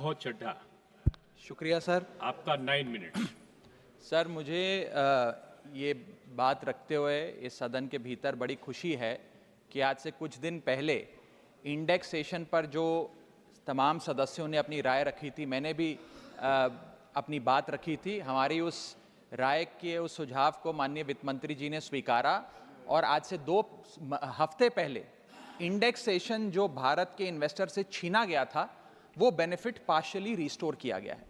राघव चड्ढा, शुक्रिया सर। आपका 9 minute. Sir, मुझे ये बात रखते हुए इस सदन के भीतर बड़ी खुशी है कि आज से कुछ दिन पहले इंडेक्सेशन पर जो तमाम सदस्यों ने अपनी राय रखी थी, मैंने भी अपनी बात रखी थी। हमारी उस राय के उस सुझाव को माननीय वित्त मंत्री जी ने स्वीकारा और आज से 2 हफ्ते पहले इंडेक्सेशन जो भारत के इन्वेस्टर से छीना गया था वो बेनिफिट पार्शियली रिस्टोर किया गया है।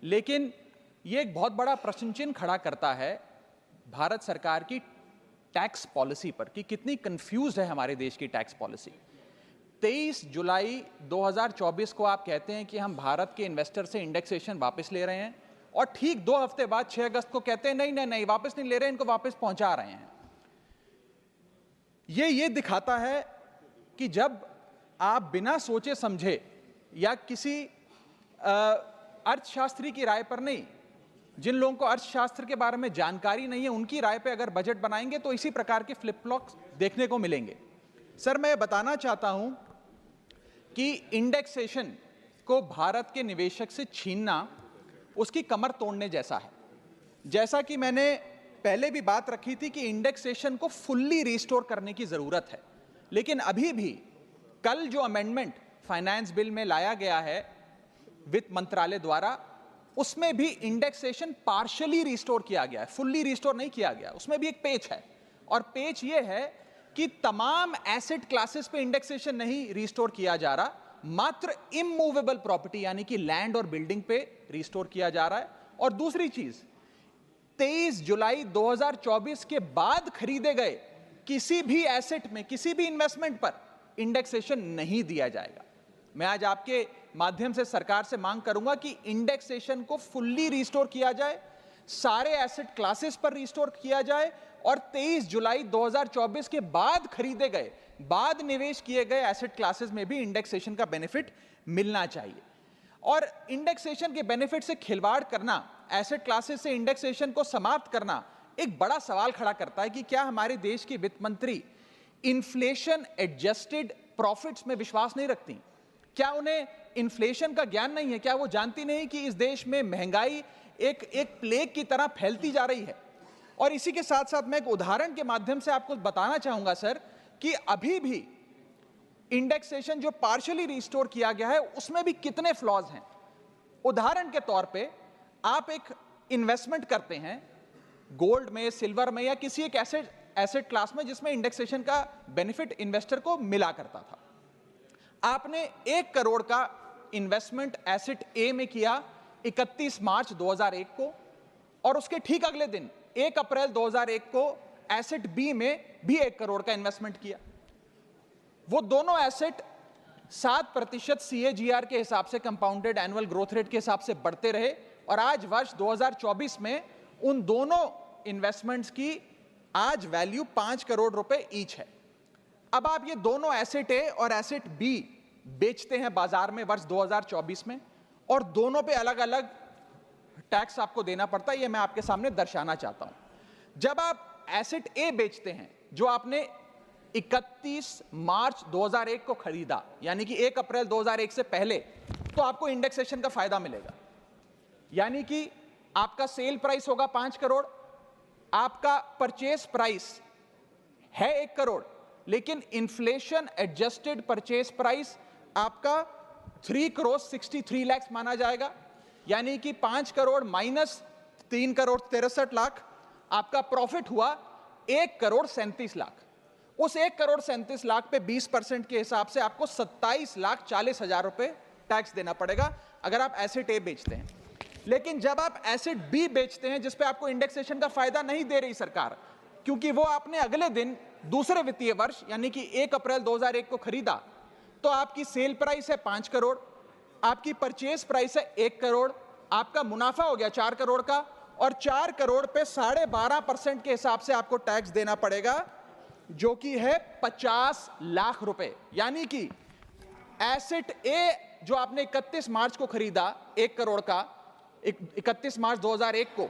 लेकिन ये एक बहुत बड़ा प्रश्न चिन्ह खड़ा करता है भारत सरकार की टैक्स पॉलिसी पर कि कितनी कंफ्यूज है हमारे देश की टैक्स पॉलिसी। 23 जुलाई 2024 को आप कहते हैं कि हम भारत के इन्वेस्टर से इंडेक्सेशन वापस ले रहे हैं और ठीक 2 हफ्ते बाद 6 अगस्त को कहते हैं नहीं नहीं नहीं वापस नहीं ले रहे, इनको वापस पहुंचा रहे हैं। ये दिखाता है कि जब आप बिना सोचे समझे या किसी अर्थशास्त्री की राय पर नहीं, जिन लोगों को अर्थशास्त्र के बारे में जानकारी नहीं है उनकी राय पे अगर बजट बनाएंगे तो इसी प्रकार के फ्लिप फ्लॉप्स देखने को मिलेंगे। सर, मैं बताना चाहता हूं कि इंडेक्सेशन को भारत के निवेशक से छीनना उसकी कमर तोड़ने जैसा है। जैसा कि मैंने पहले भी बात रखी थी कि इंडेक्सेशन को फुल्ली रिस्टोर करने की जरूरत है, लेकिन अभी भी कल जो अमेंडमेंट फाइनेंस बिल में लाया गया है वित्त मंत्रालय द्वारा, उसमें भी इंडेक्सेशन पार्शियली रिस्टोर किया गया है, फुल्ली रिस्टोर नहीं किया गया। उसमें भी एक पेच है और पेच ये है कि तमाम एसेट क्लासेस पे इंडेक्सेशन नहीं रिस्टोर किया जा रहा, मात्र इमूवेबल प्रॉपर्टी यानी कि लैंड और बिल्डिंग पे रिस्टोर किया जा रहा है। और दूसरी चीज, 23 जुलाई 2024 के बाद खरीदे गए किसी भी एसेट में किसी भी इन्वेस्टमेंट पर इंडेक्सेशन नहीं दिया जाएगा। मैं आज आपके माध्यम से सरकार से मांग करूंगा कि इंडेक्सेशन को फुल्ली रिस्टोर किया जाए, सारे एसेट क्लासेस पर रिस्टोर किया जाए और 23 जुलाई 2024 के बाद खरीदे गए, बाद निवेश किए गए एसेट क्लासेस में भी इंडेक्सेशन का बेनिफिट मिलना चाहिए। और इंडेक्सेशन के बेनिफिट से खिलवाड़ करना, एसेट क्लासेस से इंडेक्सेशन को समाप्त करना एक बड़ा सवाल खड़ा करता है कि क्या हमारे देश की वित्त मंत्री इन्फ्लेशन एडजस्टेड प्रॉफिट्स में विश्वास नहीं रखती? क्या उन्हें इन्फ्लेशन का ज्ञान नहीं है? क्या वो जानती नहीं कि इस देश में महंगाई एक प्लेग की तरह फैलती जा रही है? और इसी के साथ साथ मैं एक उदाहरण के माध्यम से आपको बताना चाहूंगा सर कि अभी भी इंडेक्सेशन जो पार्शियली रिस्टोर किया गया है उसमें भी कितने फ्लॉज हैं। उदाहरण के तौर पे आप एक इन्वेस्टमेंट करते हैं गोल्ड में, सिल्वर में या किसी एक एसेट क्लास में जिसमें इंडेक्सेशन का बेनिफिट इन्वेस्टर को मिला करता था। आपने 1 करोड़ का इन्वेस्टमेंट एसेट ए में किया 31 मार्च 2001 को और उसके ठीक अगले दिन 1 अप्रैल 2001 को एसेट बी में भी 1 करोड़ का इन्वेस्टमेंट किया। वो दोनों एसेट 7% CAGR के हिसाब से, कंपाउंडेड एनुअल ग्रोथ रेट के हिसाब से बढ़ते रहे और आज वर्ष 2024 में उन दोनों इन्वेस्टमेंट्स की आज वैल्यू 5 करोड़ रुपए ईच है। अब आप ये दोनों एसेट ए और एसेट बी बेचते हैं बाजार में वर्ष 2024 में और दोनों पे अलग अलग टैक्स आपको देना पड़ता है। ये मैं आपके सामने दर्शाना चाहता हूं। जब आप एसेट ए बेचते हैं जो आपने 31 मार्च 2001 को खरीदा यानी कि 1 अप्रैल 2001 से पहले, तो आपको इंडेक्सेशन का फायदा मिलेगा। यानी कि आपका सेल प्राइस होगा 5 करोड़, आपका परचेस प्राइस है 1 करोड़, लेकिन इन्फ्लेशन एडजस्टेड परचेस प्राइस आपका 3 करोड़ 63 लाख माना जाएगा। यानी कि 5 करोड़ माइनस 3 करोड़ 63 लाख, आपका प्रॉफिट हुआ 1 करोड़ 37 लाख। उस 1 करोड़ 37 लाख पे 20% के हिसाब से आपको 27 लाख 40 हजार रुपए टैक्स देना पड़ेगा अगर आप एसेट ए बेचते हैं। लेकिन जब आप एसेट बी बेचते हैं जिस पे आपको इंडेक्सेशन का फायदा नहीं दे रही सरकार, क्योंकि वो आपने अगले दिन दूसरे वित्तीय वर्ष यानी कि 1 अप्रैल 2001 को खरीदा, तो आपकी सेल प्राइस है 5 करोड़, आपकी परचेस प्राइस है 1 करोड़, आपका मुनाफा हो गया 4 करोड़ का और 4 करोड़ पे 12.5% के हिसाब से आपको टैक्स देना पड़ेगा जो कि है 50 लाख रुपए। यानी कि एसेट ए जो आपने 31 मार्च को खरीदा 1 करोड़ का, 31 मार्च 2001 को,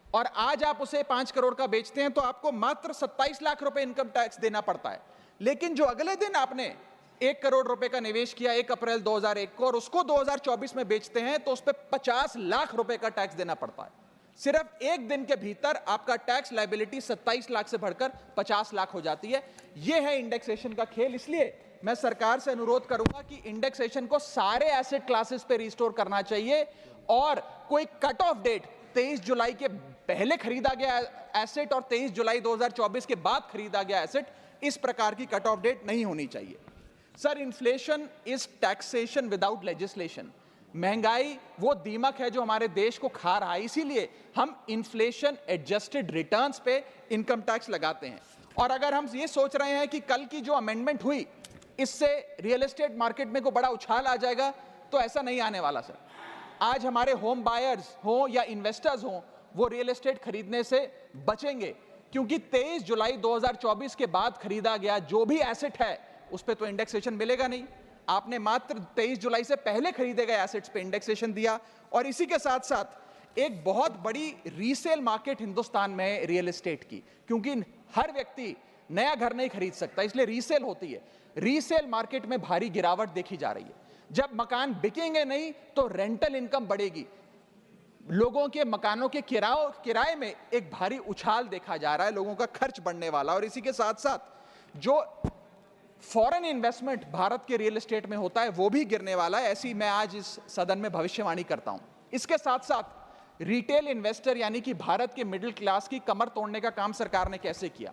और आज आप उसे 5 करोड़ का बेचते हैं तो आपको मात्र 27 लाख रुपए इनकम टैक्स देना पड़ता है। लेकिन जो अगले दिन आपने 1 करोड़ रुपए का निवेश किया 1 अप्रैल 2001 को और उसको 2024 में बेचते हैं तो उस पर 50 लाख रुपए का टैक्स देना पड़ता है। सिर्फ एक दिन के भीतर आपका टैक्स लायबिलिटी 27 लाख से बढ़कर 50 लाख हो जाती है। यह है इंडेक्सेशन का खेल। इसलिए मैं सरकार से अनुरोध करूंगा कि इंडेक्सेशन को सारे एसेट क्लासेस पे रिस्टोर करना चाहिए और कोई कट ऑफ डेट 23 जुलाई के पहले खरीदा गया एसेट और 23 जुलाई 2024 के बाद खरीदा गया एसेट, इस प्रकार की कट ऑफ डेट नहीं होनी चाहिए। Sir, inflation is taxation without legislation. महंगाई वो दीमक है जो हमारे देश को खा रहा है, इसीलिए हम इन्फ्लेशन एडजस्टेड रिटर्न्स पे इनकम टैक्स लगाते हैं। और अगर हम ये सोच रहे हैं कि कल की जो अमेंडमेंट हुई इससे रियल एस्टेट मार्केट में को बड़ा उछाल आ जाएगा, तो ऐसा नहीं आने वाला सर। आज हमारे होम बायर्स हो या इन्वेस्टर्स हो, वो रियल एस्टेट खरीदने से बचेंगे, क्योंकि 23 जुलाई 2024 के बाद खरीदा गया जो भी एसेट है उस पर तो इंडेक्सेशन मिलेगा नहीं। आपने मात्र 23 जुलाई से पहले खरीदे गए एसेट्स पे इंडेक्सेशन दिया। और इसी के साथ साथ एक बहुत बड़ी रीसेल मार्केट हिंदुस्तान में है रियल एस्टेट की, क्योंकि हर व्यक्ति नया घर नहीं खरीद सकता, इसलिए रीसेल होती है। रीसेल मार्केट में भारी गिरावट देखी जा रही है। जब मकान बिकेंगे नहीं तो रेंटल इनकम बढ़ेगी। लोगों के मकानों के किराए में एक भारी उछाल देखा जा रहा है, लोगों का खर्च बढ़ने वाला। और इसी के साथ साथ जो फॉरेन इन्वेस्टमेंट भारत के रियल एस्टेट में होता है वो भी गिरने वाला है, ऐसी मैं आज इस सदन में भविष्यवाणी करता हूं। इसके साथ साथ रिटेल इन्वेस्टर यानी कि भारत के मिडिल क्लास की कमर तोड़ने का काम सरकार ने कैसे किया।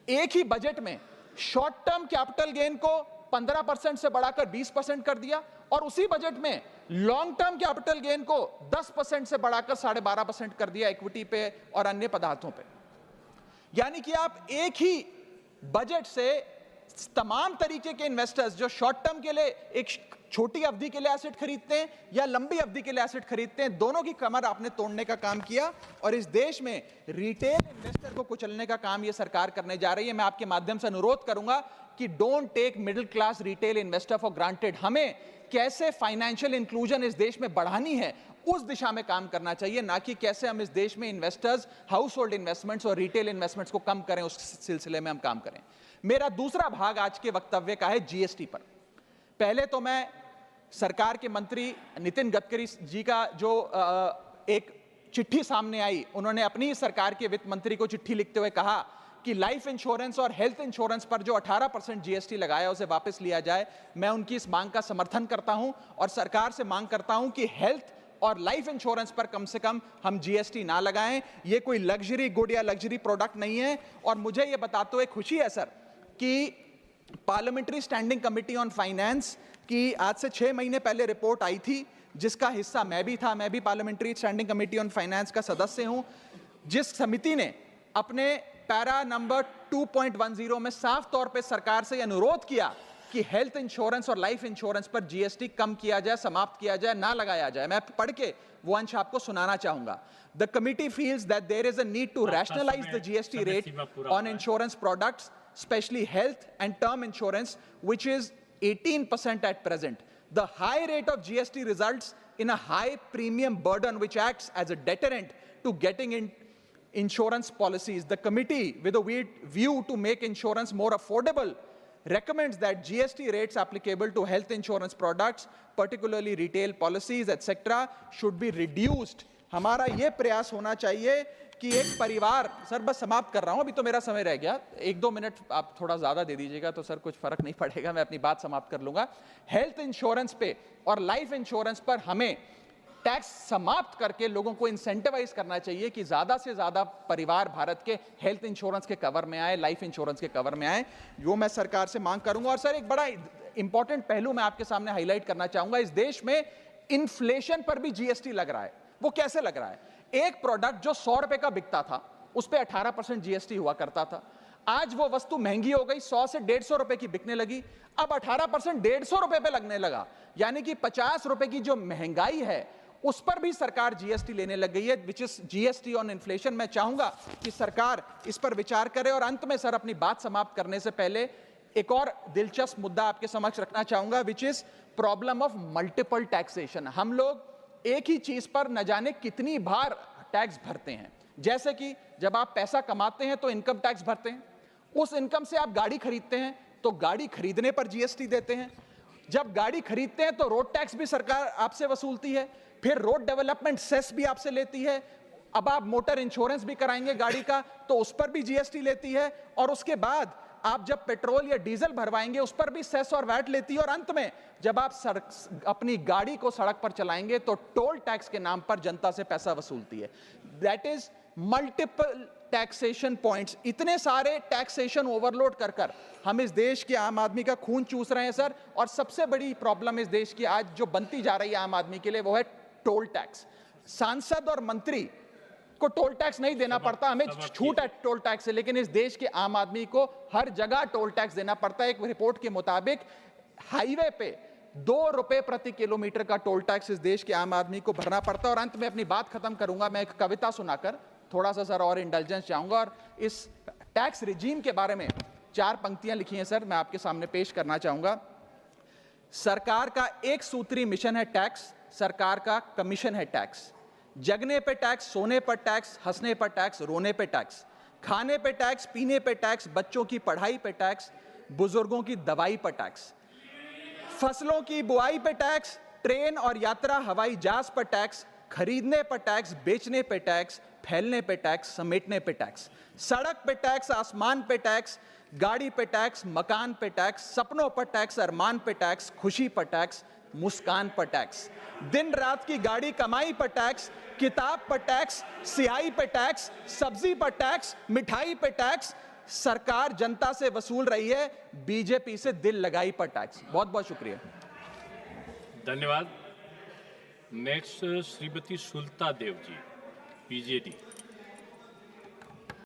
एक ही बजट में शॉर्ट टर्म कैपिटल गेन को 15% से बढ़ाकर 20% कर दिया और उसी बजट में लॉन्ग टर्म कैपिटल गेन को 10% से बढ़ाकर 12.5% कर दिया इक्विटी पे और अन्य पदार्थों पे। यानी कि आप एक ही बजट से तमाम तरीके के इन्वेस्टर्स जो शॉर्ट टर्म के लिए एक छोटी अवधि के लिए एसेट खरीदते हैं या लंबी अवधि के लिए एसेट खरीदते हैं, दोनों की कमर आपने तोड़ने का काम किया और इस देश में रिटेल इन्वेस्टर को कुचलने का काम यह सरकार करने जा रही है। मैं आपके माध्यम से अनुरोध करूंगा कि don't take middle class retail investor for granted. हमें कैसे फाइनेंशियल इंक्लूजन इस देश में बढ़ानी है उस दिशा में काम करना चाहिए, ना कि कैसे हम इस देश में इन्वेस्टर्स, हाउस होल्ड इन्वेस्टमेंट्स और रिटेल इन्वेस्टमेंट्स को कम करें, उस सिलसिले में हम काम करें। मेरा दूसरा भाग आज के वक्तव्य का है जीएसटी पर। पहले तो मैं सरकार के मंत्री नितिन गडकरी जी का जो एक चिट्ठी सामने आई, उन्होंने अपनी सरकार के वित्त मंत्री को चिट्ठी लिखते हुए कहा कि लाइफ इंश्योरेंस और हेल्थ इंश्योरेंस पर जो 18% जीएसटी लगाया उसे वापस लिया जाए। मैं उनकी इस मांग का समर्थन करता हूं और सरकार से मांग करता हूं कि हेल्थ और लाइफ इंश्योरेंस पर कम से कम हम जीएसटी ना लगाएं। ये कोई लग्जरी गुड या लग्जरी प्रोडक्ट नहीं है। और मुझे ये बताते हुए खुशी है सर कि parliamentary standing committee on finance की आज से 6 महीने पहले रिपोर्ट आई थी, जिसका हिस्सा मैं भी था। मैं भी parliamentary standing committee on finance का सदस्य हूं, जिस समिति ने अपने पैरा नंबर 2.10 में साफ तौर पे सरकार से अनुरोध किया कि हेल्थ इंश्योरेंस और लाइफ इंश्योरेंस पर जीएसटी कम किया जाए, समाप्त किया जाए, ना लगाया जाए। मैं पढ़ के वो अंश आपको सुनाना चाहूंगा। The committee feels that there is a need to rationalise the GST rate on insurance products, especially health and term insurance, which is 18% at present. The high rate of GST results in a high premium burden which acts as a deterrent to getting in insurance policies. The committee, with a view to make insurance more affordable, recommends that GST rates applicable to health insurance products, particularly retail policies, etc., should be reduced. हमारा ये प्रयास होना चाहिए कि एक परिवार, sir बस समाप्त कर रहा हूं, अभी तो मेरा समय रह गया, 1-2 मिनट आप थोड़ा ज्यादा दे दीजिएगा तो सर कुछ फर्क नहीं पड़ेगा, मैं अपनी बात समाप्त कर लूंगा। हेल्थ इंश्योरेंस पे और लाइफ इंश्योरेंस पर हमें टैक्स समाप्त करके लोगों को इंसेंटिवाइज करना चाहिए कि ज्यादा से ज्यादा परिवार भारत के हेल्थ इंश्योरेंस के कवर में आए, लाइफ इंश्योरेंस के कवर में आए। जो मैं सरकार से मांग करूंगा। और सर एक बड़ा इंपॉर्टेंट पहलू मैं आपके सामने हाईलाइट करना चाहूंगा। इस देश में इन्फ्लेशन पर भी जीएसटी लग रहा है। वो कैसे लग रहा है? एक प्रोडक्ट जो 100 रुपए का बिकता था उस पर 18% जीएसटी हुआ करता था। आज वो वस्तु महंगी हो गई, 100 से 150 रुपए की बिकने लगी, अब 18% 150 रुपए पे लगने लगा। यानी कि 50 रुपए की जो महंगाई है उस पर भी सरकार जीएसटी लेने लग गई है, which is GST on inflation. मैं चाहूंगा कि सरकार इस पर विचार करे। और अंत में सर अपनी बात समाप्त करने से पहले एक और दिलचस्प मुद्दा आपके समक्ष रखना चाहूंगा, which is problem of multiple taxation. हम लोग एक ही चीज पर न जाने कितनी बार टैक्स भरते हैं। जैसे कि जब आप पैसा कमाते हैं तो इनकम टैक्स भरते हैं, उस इनकम से आप गाड़ी खरीदते हैं तो गाड़ी खरीदने पर जीएसटी देते हैं। जब गाड़ी खरीदते हैं तो रोड टैक्स भी सरकार आपसे वसूलती है, फिर रोड डेवलपमेंट सेस भी आपसे लेती है। अब आप मोटर इंश्योरेंस भी कराएंगे गाड़ी का तो उस पर भी जीएसटी लेती है, और उसके बाद आप जब पेट्रोल या डीजल भरवाएंगे उस पर भी सेस और वैट लेती है, और अंत में जब आप अपनी गाड़ी को सड़क पर चलाएंगे तो टोल टैक्स के नाम पर जनता से पैसा वसूलती है। That is multiple taxation points. इतने सारे टैक्सेशन ओवरलोड कर कर हम इस देश के आम आदमी का खून चूस रहे हैं सर। और सबसे बड़ी प्रॉब्लम इस देश की आज जो बनती जा रही है आम आदमी के लिए वो है टोल टैक्स। सांसद और मंत्री को टोल टैक्स नहीं देना पड़ता, हमें छूट है टोल टैक्स से, लेकिन इस देश के आम आदमी को हर जगह टोल टैक्स देना पड़ता है। एक रिपोर्ट के मुताबिक हाईवे पे 2 रुपए प्रति किलोमीटर का टोल टैक्स इस देश के आम आदमी को भरना पड़ता है। और अंत में अपनी बात खत्म करूंगा मैं एक कविता सुनाकर, थोड़ा सा सर और इंडल्जेंस चाहूंगा। और इस टैक्स रिजीम के बारे में 4 पंक्तियां लिखी हैं सर, मैं आपके सामने पेश करना चाहूंगा। सरकार का एक सूत्री मिशन है टैक्स, सरकार का कमीशन है टैक्स। जगने पे टैक्स, सोने पर टैक्स, हंसने पर टैक्स, रोने पे टैक्स, खाने पे टैक्स, पीने पे टैक्स, बच्चों की पढ़ाई पे टैक्स, बुजुर्गों की दवाई पर टैक्स, फसलों की बुआई पे टैक्स, ट्रेन और यात्रा हवाई जहाज पर टैक्स, खरीदने पर टैक्स, बेचने पे टैक्स, फैलने पे टैक्स, समेटने पे टैक्स, सड़क पे टैक्स, आसमान पे टैक्स, गाड़ी पे टैक्स, मकान पे टैक्स, सपनों पर टैक्स, अरमान पे टैक्स, खुशी पर टैक्स, मुस्कान पर टैक्स, दिन रात की गाड़ी कमाई पर टैक्स, किताब पर टैक्स, सियाही पर टैक्स, सब्जी पर टैक्स, मिठाई पर टैक्स। सरकार जनता से वसूल रही है बीजेपी से दिल लगाई पर टैक्स। बहुत बहुत शुक्रिया। धन्यवाद। Next Shrimati Sulata Dev ji, BJD.